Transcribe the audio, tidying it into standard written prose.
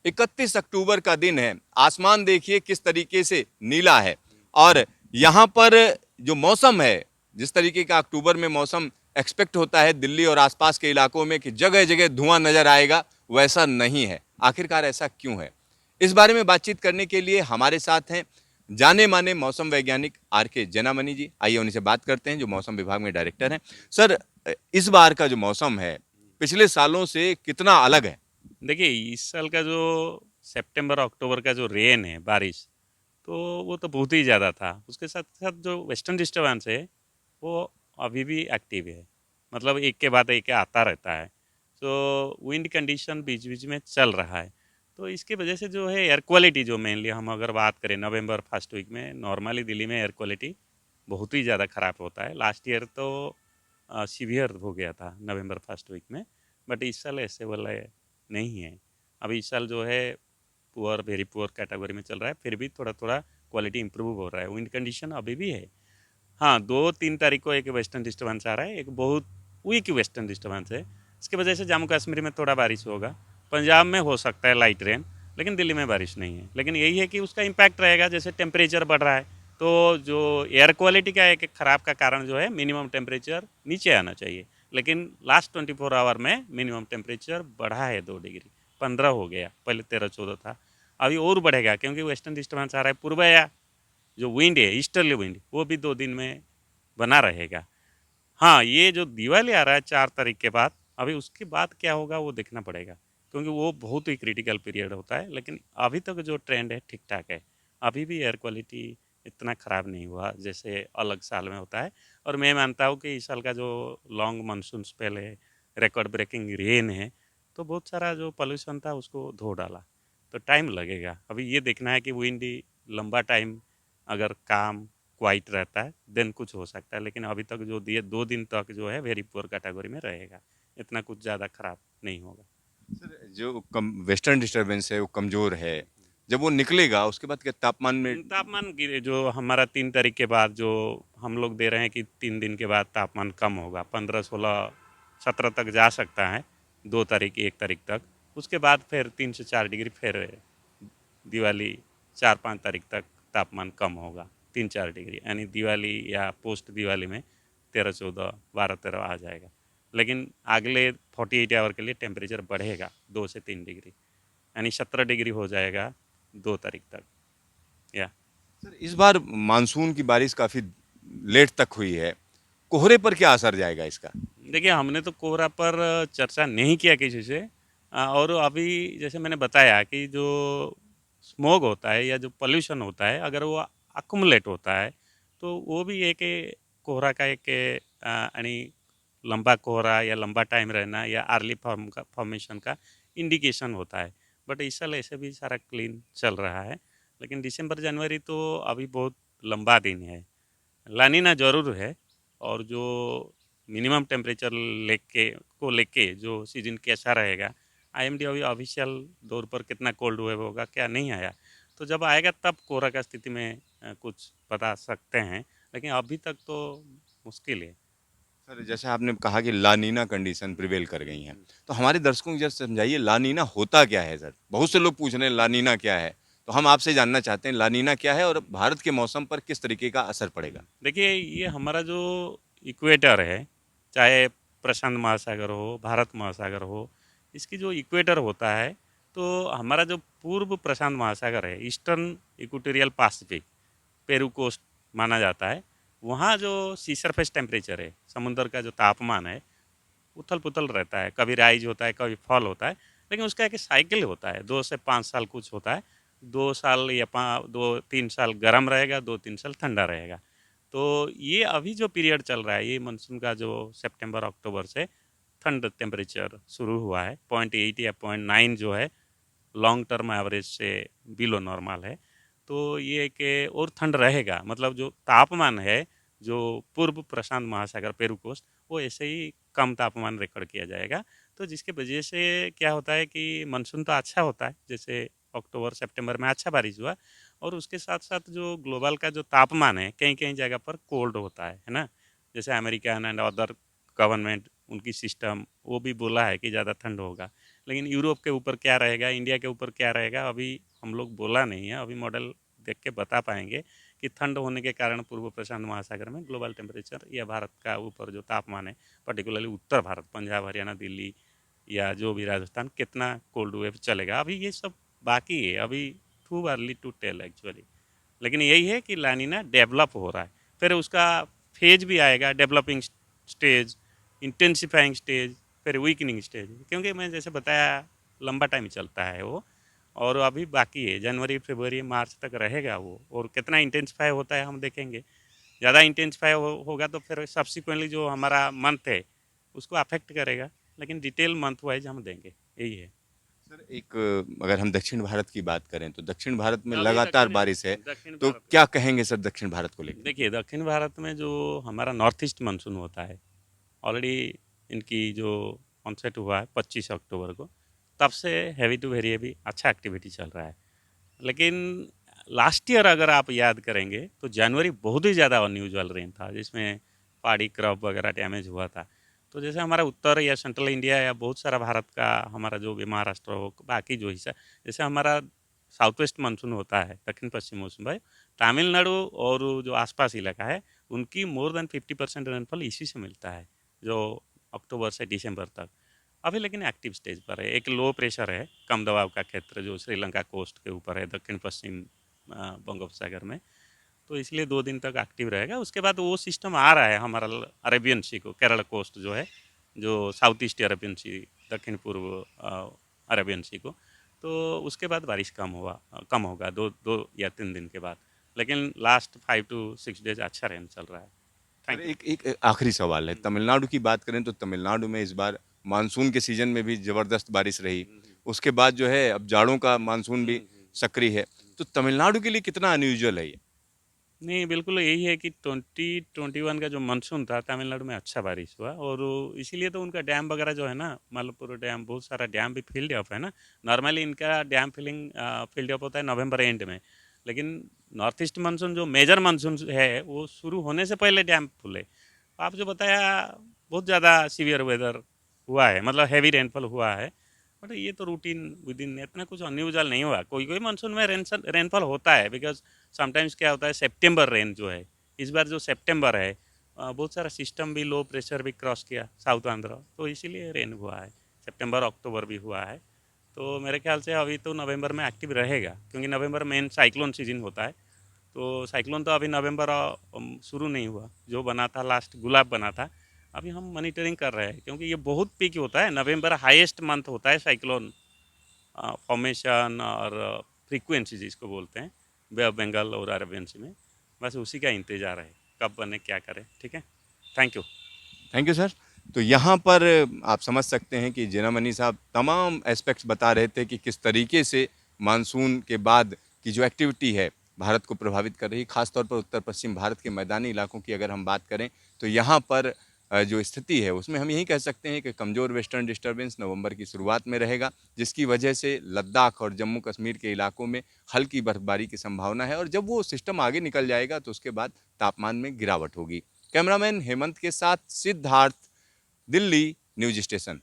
31 अक्टूबर का दिन है। आसमान देखिए किस तरीके से नीला है और यहाँ पर जो मौसम है, जिस तरीके का अक्टूबर में मौसम एक्सपेक्ट होता है दिल्ली और आसपास के इलाकों में कि जगह जगह धुआं नजर आएगा, वैसा नहीं है। आखिरकार ऐसा क्यों है? इस बारे में बातचीत करने के लिए हमारे साथ हैं जाने माने मौसम वैज्ञानिक आर के जेनामनी जी। आइए उनसे बात करते हैं, जो मौसम विभाग में डायरेक्टर हैं। सर, इस बार का जो मौसम है पिछले सालों से कितना अलग है? देखिए, इस साल का जो सितंबर अक्टूबर का जो रेन है, बारिश, तो वो तो बहुत ही ज़्यादा था। उसके साथ साथ जो वेस्टर्न डिस्टर्बेंस है वो अभी भी एक्टिव है। मतलब एक के बाद एक आता रहता है। तो विंड कंडीशन बीच बीच में चल रहा है। तो इसके वजह से जो है एयर क्वालिटी, जो मेनली हम अगर बात करें नवंबर फर्स्ट वीक में, नॉर्मली दिल्ली में एयर क्वालिटी बहुत ही ज़्यादा ख़राब होता है। लास्ट ईयर तो सीवियर हो गया था नवंबर फर्स्ट वीक में। बट इस साल ऐसे वाला नहीं है। अभी इस साल जो है पुअर, वेरी पुअर कैटेगरी में चल रहा है। फिर भी थोड़ा थोड़ा क्वालिटी इंप्रूव हो रहा है। विंड कंडीशन अभी भी है। हाँ, 2-3 तारीख को एक वेस्टर्न डिस्टर्बेंस आ रहा है, एक बहुत वीक वेस्टर्न डिस्टर्बेंस है। इसकी वजह से जम्मू कश्मीर में थोड़ा बारिश होगा, पंजाब में हो सकता है लाइट रेन, लेकिन दिल्ली में बारिश नहीं है। लेकिन यही है कि उसका इम्पैक्ट रहेगा। जैसे टेम्परेचर बढ़ रहा है, तो जो एयर क्वालिटी का एक ख़राब का कारण जो है, मिनिमम टेम्परेचर नीचे आना चाहिए। लेकिन लास्ट 24 आवर में मिनिमम टेम्परेचर बढ़ा है 2 डिग्री, 15 हो गया, पहले 13-14 था। अभी और बढ़ेगा, क्योंकि वेस्टर्न डिस्टर्बेंस आ रहा है। पूर्वाया जो विंड है, ईस्टर्ली विंड, वो भी 2 दिन में बना रहेगा। हाँ, ये जो दिवाली आ रहा है 4 तारीख के बाद, अभी उसके बाद क्या होगा वो देखना पड़ेगा, क्योंकि वो बहुत ही क्रिटिकल पीरियड होता है। लेकिन अभी तक जो ट्रेंड है ठीक ठाक है। अभी भी एयर क्वालिटी इतना ख़राब नहीं हुआ जैसे अलग साल में होता है। और मैं मानता हूँ कि इस साल का जो लॉन्ग मानसून स्पेल है, रिकॉर्ड ब्रेकिंग रेन है, तो बहुत सारा जो पॉल्यूशन था उसको धो डाला। तो टाइम लगेगा। अभी ये देखना है कि विंड लंबा टाइम अगर काम क्वाइट रहता है देन कुछ हो सकता है। लेकिन अभी तक जो दिए 2 दिन तक जो है वेरी पुअर कैटेगरी में रहेगा। इतना कुछ ज़्यादा खराब नहीं होगा। सर, जो वेस्टर्न डिस्टरबेंस है वो कमजोर है। जब वो निकलेगा उसके बाद क्या तापमान में? तापमान गिरे जो हमारा 3 तारीख के बाद जो हम लोग दे रहे हैं कि 3 दिन के बाद तापमान कम होगा, 15, 16, 17 तक जा सकता है। 2 तारीख, 1 तारीख तक। उसके बाद फिर 3 से 4 डिग्री फिर दिवाली 4-5 तारीख तक तापमान कम होगा, 3-4 डिग्री, यानी दिवाली या पोस्ट दिवाली में 13-14, 12-13 आ जाएगा। लेकिन अगले 48 आवर के लिए टेम्परेचर बढ़ेगा 2 से 3 डिग्री, यानी 17 डिग्री हो जाएगा 2 तारीख तक। या सर, इस बार मानसून की बारिश काफी लेट तक हुई है। कोहरे पर क्या असर जाएगा इसका? देखिए, हमने तो कोहरा पर चर्चा नहीं किया किसी से। और अभी जैसे मैंने बताया कि जो स्मोग होता है या जो पोल्यूशन होता है, अगर वो अकुमुलेट होता है तो वो भी एक कोहरा का एक यानी लंबा कोहरा या लंबा टाइम रहना या अर्ली फॉर्मेशन का इंडिकेशन होता है। बट इस साल ऐसे भी सारा क्लीन चल रहा है। लेकिन दिसंबर जनवरी तो अभी बहुत लंबा दिन है। लानीना ज़रूर है। और जो मिनिमम टेम्परेचर लेके जो सीजन कैसा रहेगा, आईएमडी अभी ऑफिशियल दौर पर कितना कोल्ड वेव होगा क्या नहीं आया। तो जब आएगा तब कोहरा का स्थिति में कुछ बता सकते हैं। लेकिन अभी तक तो मुश्किल है। सर, जैसे आपने कहा कि लानीना कंडीशन प्रिवेल कर गई हैं, तो हमारे दर्शकों को जरा समझाइए लानीना होता क्या है सर? बहुत से लोग पूछ रहे हैं लानीना क्या है, तो हम आपसे जानना चाहते हैं लानीना क्या है और भारत के मौसम पर किस तरीके का असर पड़ेगा? देखिए, ये हमारा जो इक्वेटर है, चाहे प्रशांत महासागर हो, भारत महासागर हो, इसकी जो इक्वेटर होता है, तो हमारा जो पूर्व प्रशांत महासागर है, eastern equatorial Pacific, Peru coast माना जाता है। वहाँ जो सी सरफेस टेम्परेचर है, समुद्र का जो तापमान है, उथल पुथल रहता है। कभी राइज होता है, कभी फॉल होता है। लेकिन उसका एक साइकिल होता है, 2 से 5 साल कुछ होता है। 2 साल या 2-3 साल गर्म रहेगा, 2-3 साल ठंडा रहेगा। तो ये अभी जो पीरियड चल रहा है, ये मानसून का जो सितंबर अक्टूबर से ठंड टेम्परेचर शुरू हुआ है, 0.8 या 0.9 जो है लॉन्ग टर्म एवरेज से बिलो नॉर्मल है। तो ये कि और ठंड रहेगा। मतलब जो तापमान है, जो पूर्व प्रशांत महासागर पेरू कोस्ट, वो ऐसे ही कम तापमान रिकॉर्ड किया जाएगा। तो जिसके वजह से क्या होता है कि मानसून तो अच्छा होता है, जैसे अक्टूबर सितंबर में अच्छा बारिश हुआ। और उसके साथ साथ जो ग्लोबल का जो तापमान है, कहीं कहीं जगह पर कोल्ड होता है ना। जैसे अमेरिकन एंड अदर गवर्नमेंट, उनकी सिस्टम वो भी बोला है कि ज़्यादा ठंड होगा। लेकिन यूरोप के ऊपर क्या रहेगा, इंडिया के ऊपर क्या रहेगा, अभी हम लोग बोला नहीं है। अभी मॉडल देख के बता पाएंगे कि ठंड होने के कारण पूर्व प्रशांत महासागर में ग्लोबल टेम्परेचर या भारत का ऊपर जो तापमान है, पर्टिकुलरली उत्तर भारत, पंजाब, हरियाणा, दिल्ली या जो भी राजस्थान, कितना कोल्ड वेव चलेगा। अभी ये सब बाकी है, अभी too early to tell actually. लेकिन यही है कि लानिना डेवलप हो रहा है, फिर उसका फेज भी आएगा, डेवलपिंग स्टेज, इंटेंसिफाइंग स्टेज, फिर वीकनिंग स्टेज। क्योंकि मैं जैसे बताया लंबा टाइम चलता है वो, और अभी बाकी है, जनवरी, फरवरी, मार्च तक रहेगा वो, और कितना इंटेंसिफाई होता है हम देखेंगे। ज़्यादा इंटेंसिफाई होगा तो फिर सब्सिक्वेंटली जो हमारा मंथ है उसको अफेक्ट करेगा, लेकिन डिटेल मंथ वाइज हम देंगे, यही है। सर एक अगर हम दक्षिण भारत की बात करें तो दक्षिण भारत में अभी लगातार बारिश है, दक्षिण तो भारत क्या कहेंगे सर दक्षिण भारत को लेकर? देखिए, दक्षिण भारत में जो हमारा नॉर्थ ईस्ट मानसून होता है, ऑलरेडी इनकी जो ऑनसेट हुआ है 25 अक्टूबर को, तब से हैवी टू वेरी हैवी अच्छा एक्टिविटी चल रहा है। लेकिन लास्ट ईयर अगर आप याद करेंगे तो जनवरी बहुत ही ज़्यादा अनयूजुअल रेन था, जिसमें पहाड़ी क्रॉप वगैरह डैमेज हुआ था। तो जैसे हमारा उत्तर या सेंट्रल इंडिया या बहुत सारा भारत का, हमारा जो भी महाराष्ट्र हो, बाकी जो हिस्सा, जैसे हमारा साउथ वेस्ट मानसून होता है, दक्षिण पश्चिम मौसम भाई, तमिलनाडु और जो आसपास इलाका है, उनकी मोर देन 50% रेनफॉल इसी से मिलता है, जो अक्टूबर से दिसंबर तक। अभी लेकिन एक्टिव स्टेज पर है, एक लो प्रेशर है, कम दबाव का क्षेत्र जो श्रीलंका कोस्ट के ऊपर है, दक्षिण पश्चिम बंगोपसागर में। तो इसलिए 2 दिन तक एक्टिव रहेगा। उसके बाद वो सिस्टम आ रहा है हमारा अरेबियन सी को, केरल कोस्ट जो है, जो साउथ ईस्ट अरेबियन सी, दक्षिण पूर्व अरेबियन सी को। तो उसके बाद बारिश कम होगा 2 या 3 दिन के बाद। लेकिन लास्ट 5 to 6 डेज अच्छा रेन चल रहा है। Sir thank you. एक आखिरी सवाल है, तमिलनाडु की बात करें तो तमिलनाडु में इस बार मानसून के सीजन में भी जबरदस्त बारिश रही, उसके बाद जो है अब जाड़ों का मानसून भी सक्रिय है, तो तमिलनाडु के लिए कितना अनयूजुअल है ये? नहीं, बिल्कुल यही है कि 2021 का जो मानसून था तमिलनाडु में अच्छा बारिश हुआ, और इसीलिए तो उनका डैम वगैरह जो है ना, मलप्पुरम डैम, बहुत सारा डैम भी फिल्ड अप है ना। नॉर्मली इनका डैम फिल्ड अप होता है नवंबर एंड में, लेकिन नॉर्थ ईस्ट मानसून जो मेजर मानसून है वो शुरू होने से पहले डैम फुले। आप जो बताया, बहुत ज़्यादा सीवियर वेदर हुआ है, मतलब हैवी रेनफॉल हुआ है। बट ये तो रूटीन विद इन, इतना कुछ अनयूजुअल नहीं हुआ। कोई कोई मानसून में रेनफॉल होता है, बिकॉज समटाइम्स क्या होता है, सितंबर रेन जो है, इस बार जो सितंबर है, बहुत सारा सिस्टम भी, लो प्रेशर भी क्रॉस किया साउथ आंध्र, तो इसीलिए रेन हुआ है। सितंबर अक्टूबर भी हुआ है। तो मेरे ख्याल से अभी तो नवंबर में एक्टिव रहेगा, क्योंकि नवंबर मेन साइक्लोन सीजन होता है। तो साइक्लोन तो अभी नवंबर शुरू नहीं हुआ, जो बना था लास्ट गुलाब बना था। अभी हम मॉनिटरिंग कर रहे हैं, क्योंकि ये बहुत पीक होता है, नवंबर हाईएस्ट मंथ होता है साइक्लोन फॉर्मेशन और फ्रीक्वेंसी जिसको बोलते हैं, बे ऑफ बंगाल और अरेबियन सी में। बस उसी का इंतज़ार है, कब बने क्या करें। ठीक है, thank you. Thank you sir. तो यहाँ पर आप समझ सकते हैं कि जिनामनी साहब तमाम एस्पेक्ट्स बता रहे थे कि किस तरीके से मानसून के बाद की जो एक्टिविटी है भारत को प्रभावित कर रही है, खासतौर पर उत्तर पश्चिम भारत के मैदानी इलाकों की अगर हम बात करें तो यहाँ पर जो स्थिति है उसमें हम यही कह सकते हैं कि कमज़ोर वेस्टर्न डिस्टर्बेंस नवंबर की शुरुआत में रहेगा, जिसकी वजह से लद्दाख और जम्मू कश्मीर के इलाकों में हल्की बर्फबारी की संभावना है, और जब वो सिस्टम आगे निकल जाएगा तो उसके बाद तापमान में गिरावट होगी। कैमरामैन हेमंत के साथ सिद्धार्थ, दिल्ली न्यूज स्टेशन।